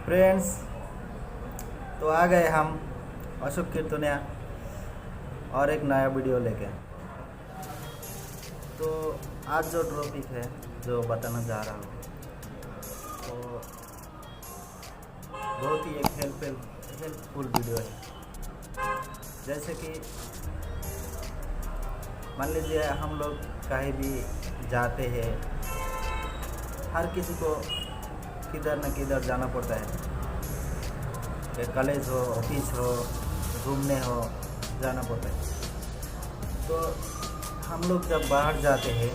Friends, तो आ गए हम अशोक कीर्तनिया और एक नया वीडियो लेके। तो आज जो टॉपिक है जो बताना जा रहा हूँ तो बहुत ही एक हेल्पफुल वीडियो है। जैसे कि मान लीजिए हम लोग कहीं भी जाते हैं, हर किसी को किधर न किधर जाना पड़ता है। कॉलेज हो, ऑफिस हो, घूमने हो, जाना पड़ता है। तो हम लोग जब बाहर जाते हैं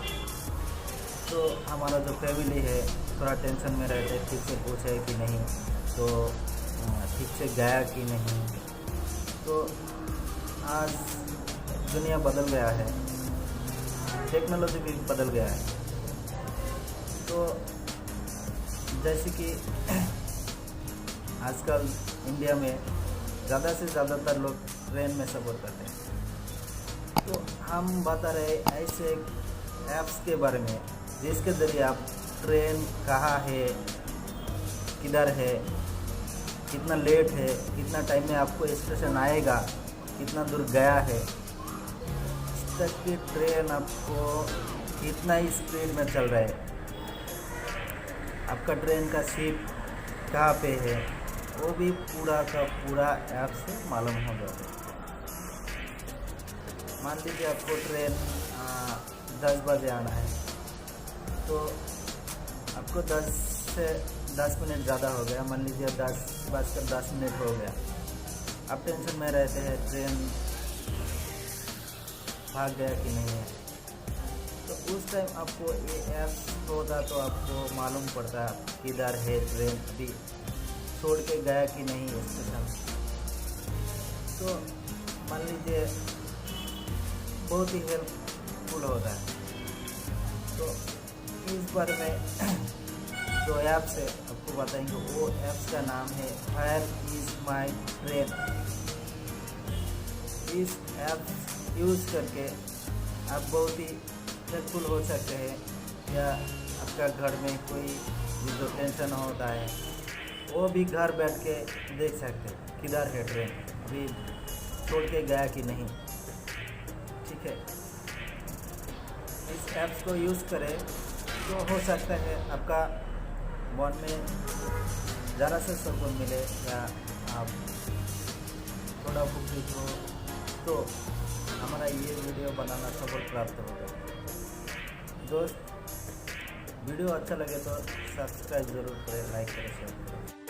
तो हमारा जो फैमिली है थोड़ा टेंशन में रहते हैं, ठीक से पूछे कि नहीं, तो ठीक से गया कि नहीं। तो आज दुनिया बदल गया है, टेक्नोलॉजी भी बदल गया है। तो जैसे कि आजकल इंडिया में ज़्यादा से ज़्यादातर लोग ट्रेन में सफ़र करते हैं। तो हम बता रहे ऐसे ऐप्स के बारे में जिसके ज़रिए आप ट्रेन कहाँ है, किधर है, कितना लेट है, कितना टाइम में आपको स्टेशन आएगा, कितना दूर गया है, इस तक की ट्रेन आपको कितना ही स्पीड में चल रहा है, आपका ट्रेन का सीट कहाँ पे है, वो भी पूरा का पूरा ऐप से मालूम हो जाता है। मान लीजिए आपको ट्रेन 10 बजे आना है, तो आपको 10 से 10 मिनट ज़्यादा हो गया, मान लीजिए 10:10 हो गया। आप टेंशन में रहते हैं ट्रेन भाग गया कि नहीं है। तो उस टाइम आपको ये ऐप होता तो आपको मालूम पड़ता किधर है ट्रेन, अभी छोड़ के गया कि नहीं स्टेशन। तो मान लीजिए बहुत ही हेल्पफुल होता है। तो इस बारे में जो ऐप्स है आपको बताएंगे, वो ऐप्स का नाम है वेयर इज़ माय ट्रेन। इस ऐप यूज़ करके आप बहुत ही हेल्पफुल हो सकते हैं, या आपका घर में कोई जो टेंशन होता है वो भी घर बैठ के देख सकते हैं किधर है ट्रेन, अभी छोड़ के गया कि नहीं। ठीक है, इस ऐप्स को यूज़ करें तो हो सकता है आपका मन में ज़रा से सुकून मिले, या आप थोड़ा खुश हो, तो हमारा ये वीडियो बनाना सफल प्राप्त होगा। दोस्त, वीडियो अच्छा लगे तो सब्सक्राइब ज़रूर करें, लाइक करें, शेयर करें।